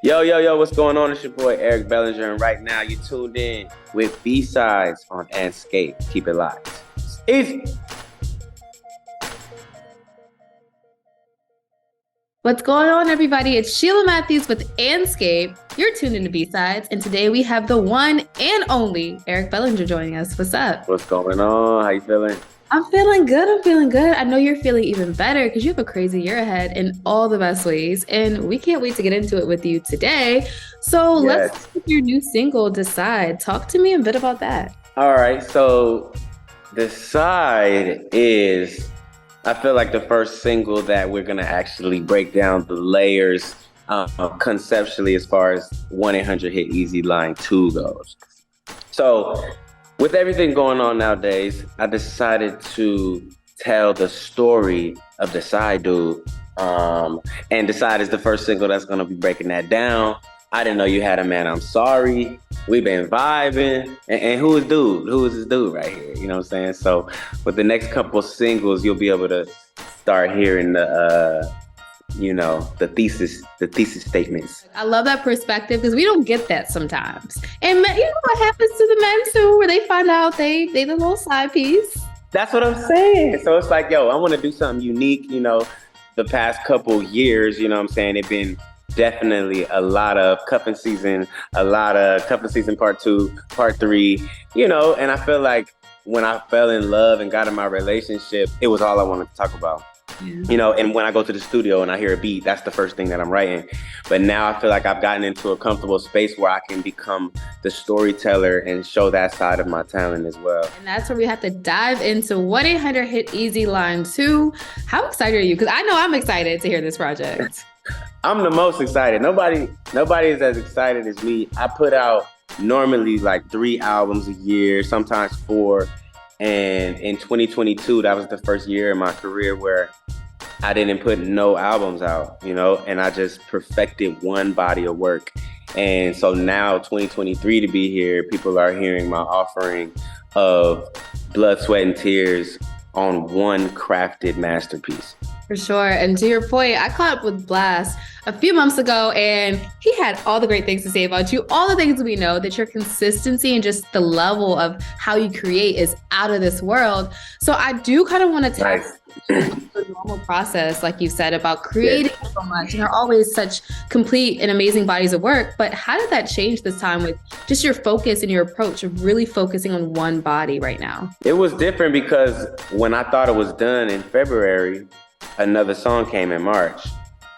Yo, what's going on? It's your boy Eric Bellinger, and right now you tuned in with B-Sides on Andscape. Keep it locked. It's easy. What's going on, everybody? It's Sheila Matthews with Andscape. You're tuned into B-Sides, and today we have the one and only Eric Bellinger joining us. What's up? What's going on? How you feeling? I'm feeling good. I know you're feeling even better because you have a crazy year ahead in all the best ways, and we can't wait to get into it with you today. So Let's start with your new single, Decide. Talk to me a bit about that. All right, so Decide is, I feel like, the first single that we're going to actually break down the layers conceptually as far as 1-800-HIT-EAZY line 2 goes. So with everything going on nowadays, I decided to tell the story of Decide, dude. And Decide is the first single that's going to be breaking that down. I didn't know you had a man, I'm sorry. We've been vibing. And who is dude? Who is this dude right here? You know what I'm saying? So with the next couple singles, you'll be able to start hearing the thesis statements. I love that perspective because we don't get that sometimes. And you know what happens to the men too, where they find out they the little side piece. That's what I'm saying. So it's like, yo, I want to do something unique. You know, the past couple years, you know what I'm saying, it's been definitely a lot of cuffing season, part 2, part 3, you know, and I feel like when I fell in love and got in my relationship, it was all I wanted to talk about. Yeah. You know, and when I go to the studio and I hear a beat, that's the first thing that I'm writing. But now I feel like I've gotten into a comfortable space where I can become the storyteller and show that side of my talent as well. And that's where we have to dive into 1-800-HIT-EAZY line 2. How excited are you? Because I know I'm excited to hear this project. I'm the most excited. Nobody is as excited as me. I put out normally like 3 albums a year, sometimes 4. And in 2022, that was the first year in my career where I didn't put no albums out, you know, and I just perfected one body of work. And so now 2023 to be here, people are hearing my offering of blood, sweat, and tears on one crafted masterpiece. For sure. And to your point, I caught up with Blast a few months ago, and he had all the great things to say about you, all the things we know, that your consistency and just the level of how you create is out of this world. So I do kind of want to tap the normal process, like you said, about creating so much. And they're always such complete and amazing bodies of work. But how did that change this time with just your focus and your approach of really focusing on one body right now? It was different because when I thought it was done in February, another song came in March.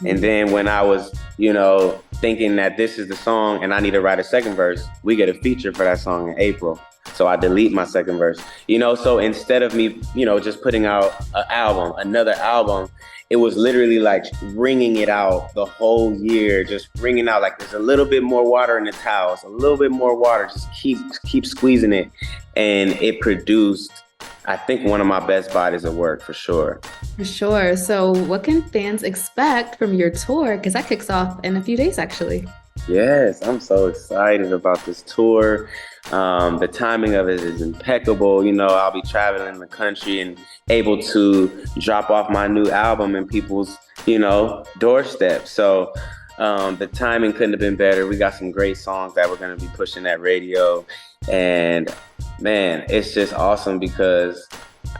And then when I was, you know, thinking that this is the song and I need to write a second verse, we get a feature for that song in April. So I delete my second verse, you know, so instead of me, you know, just putting out another album, it was literally like wringing it out the whole year, just wringing out like there's a little bit more water in the towels, a little bit more water, just keep squeezing it. And it produced, I think, one of my best bodies of work for sure. For sure. So what can fans expect from your tour? Because that kicks off in a few days, actually. Yes, I'm so excited about this tour. The timing of it is impeccable. You know, I'll be traveling the country and able to drop off my new album in people's, you know, doorstep. So the timing couldn't have been better. We got some great songs that we're going to be pushing at radio. And man, it's just awesome because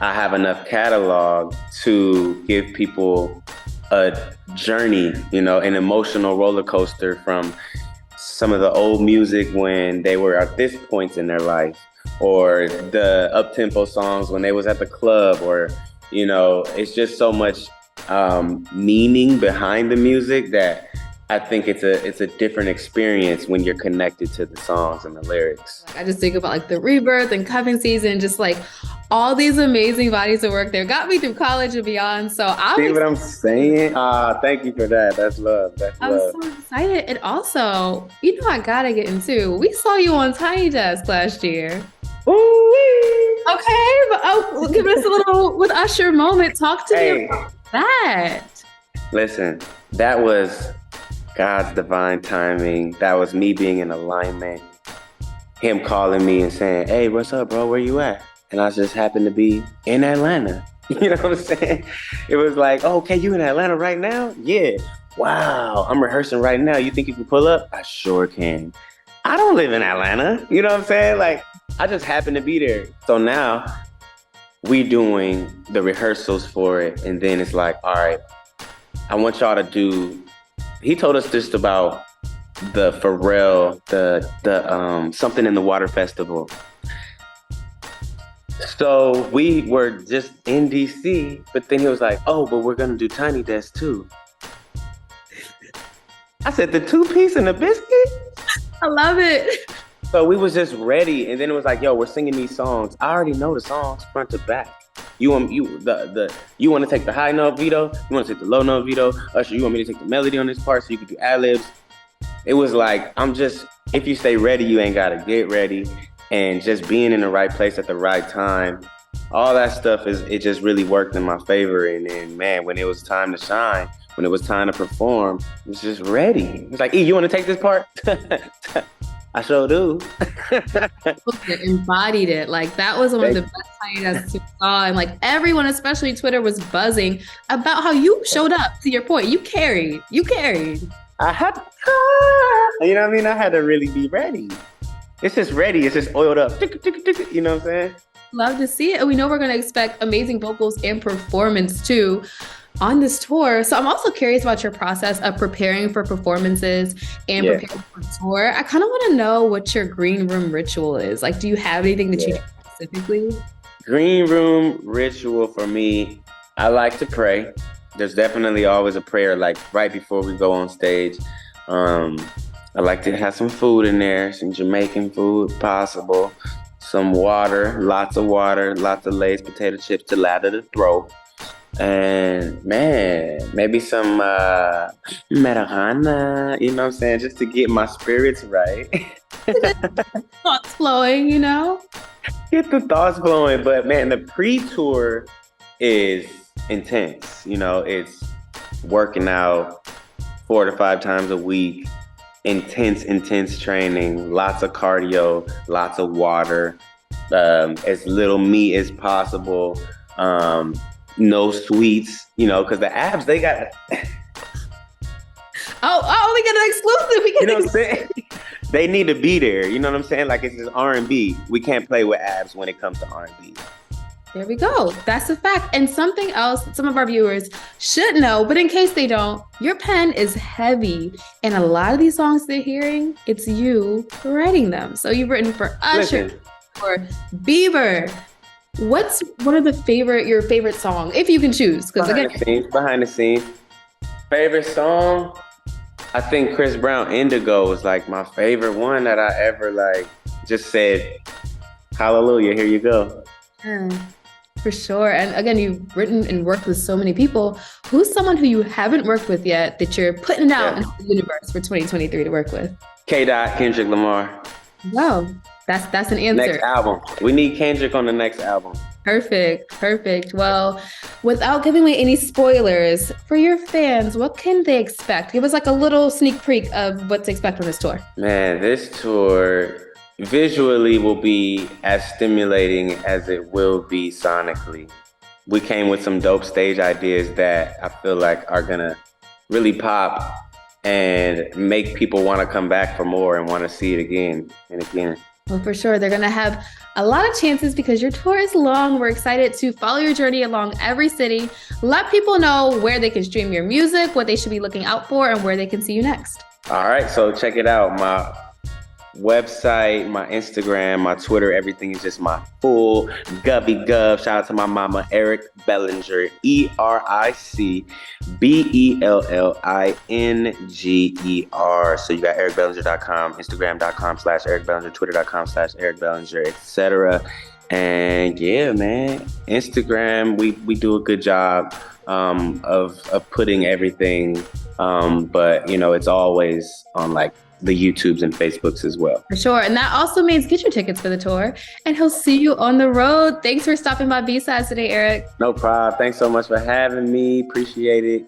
I have enough catalog to give people a journey, you know, an emotional roller coaster from some of the old music when they were at this point in their life, or the up-tempo songs when they was at the club, or, you know, it's just so much meaning behind the music that I think it's a different experience when you're connected to the songs and the lyrics. I just think about like the Rebirth and Cuffing Season, just like all these amazing bodies of work there got me through college and beyond. So see what I'm saying? Thank you for that. That's love. I'm so excited. And also, you know, I gotta get into, we saw you on Tiny Desk last year. Ooh-wee. Okay, but give us a little with Usher moment. Talk to me about that. Listen, that was God's divine timing. That was me being in alignment. Him calling me and saying, "Hey, what's up, bro? Where you at?" And I just happened to be in Atlanta. You know what I'm saying? It was like, oh, okay, you in Atlanta right now? Yeah. Wow, I'm rehearsing right now. You think you can pull up? I sure can. I don't live in Atlanta. You know what I'm saying? Like, I just happen to be there. So now we doing the rehearsals for it. And then it's like, all right, I want y'all to do, he told us just about the Pharrell, the Something in the Water Festival. So we were just in DC, but then he was like, oh, but we're gonna do Tiny Desk too. I said, the 2-piece and the biscuit? I love it. So we was just ready, and then it was like, yo, we're singing these songs. I already know the songs front to back. You want to take the high note, Vito? You want to take the low note, Vito? Usher, you want me to take the melody on this part so you can do ad-libs? It was like, if you stay ready, you ain't gotta get ready. And just being in the right place at the right time, all that stuff it just really worked in my favor. And then, man, when it was time to shine, when it was time to perform, it was just ready. It was like, E, you want to take this part? I sure do. Embodied it. Like, that was one of the best Tiny Desks we saw. And like, everyone, especially Twitter, was buzzing about how you showed up. To your point, you carried. I had to, you know what I mean? I had to really be ready. It's just ready. It's just oiled up. You know what I'm saying? Love to see it. And we know we're going to expect amazing vocals and performance too on this tour. So I'm also curious about your process of preparing for performances and preparing for tour. I kind of want to know what your green room ritual is. Like, do you have anything that you do specifically? Green room ritual for me, I like to pray. There's definitely always a prayer, like right before we go on stage. I like to have some food in there, some Jamaican food, possible. Some water, lots of Lay's potato chips to lather the throat. And man, maybe some marijuana, you know what I'm saying? Just to get my spirits right. Thoughts flowing, you know? Get the thoughts flowing. But man, the pre-tour is intense. You know, it's working out 4 to 5 times a week. Intense training, lots of cardio, lots of water, as little meat as possible, no sweets, you know, because the abs, they got... Oh, we got an exclusive. You know what I'm saying? They need to be there, you know what I'm saying? Like, it's just R&B. We can't play with abs when it comes to R&B. There we go. That's a fact. And something else some of our viewers should know, but in case they don't, your pen is heavy. And a lot of these songs they're hearing, it's you writing them. So you've written for Usher, for Bieber. What's one of your favorite song, if you can choose? Because behind the scenes. Favorite song? I think Chris Brown, Indigo, was like my favorite one that I ever just said, hallelujah, here you go. For sure. And again, you've written and worked with so many people. Who's someone who you haven't worked with yet that you're putting out into the universe for 2023 to work with? Kendrick Lamar. Wow. That's an answer. Next album. We need Kendrick on the next album. Perfect. Well, without giving away any spoilers, for your fans, what can they expect? Give us like a little sneak peek of what to expect from this tour. Man, this tour visually will be as stimulating as it will be sonically. We came with some dope stage ideas that I feel like are gonna really pop and make people want to come back for more and want to see it again and again. Well, for sure. They're going to have a lot of chances because your tour is long. We're excited to follow your journey along every city. Let people know where they can stream your music, what they should be looking out for, and where they can see you next. All right. So check it out. My website, my Instagram, my Twitter, everything is just my full Gubby Gov. Shout out to my mama, Eric Bellinger, EricBellinger. So you got ericbellinger.com, Instagram.com/Eric Bellinger, Twitter.com/Eric Bellinger, etc. And yeah, man, Instagram, we do a good job of putting everything, but you know, it's always on like the YouTubes and Facebooks as well. For sure. And that also means get your tickets for the tour and he'll see you on the road. Thanks for stopping by B-Sides today, Eric. No problem. Thanks so much for having me. Appreciate it.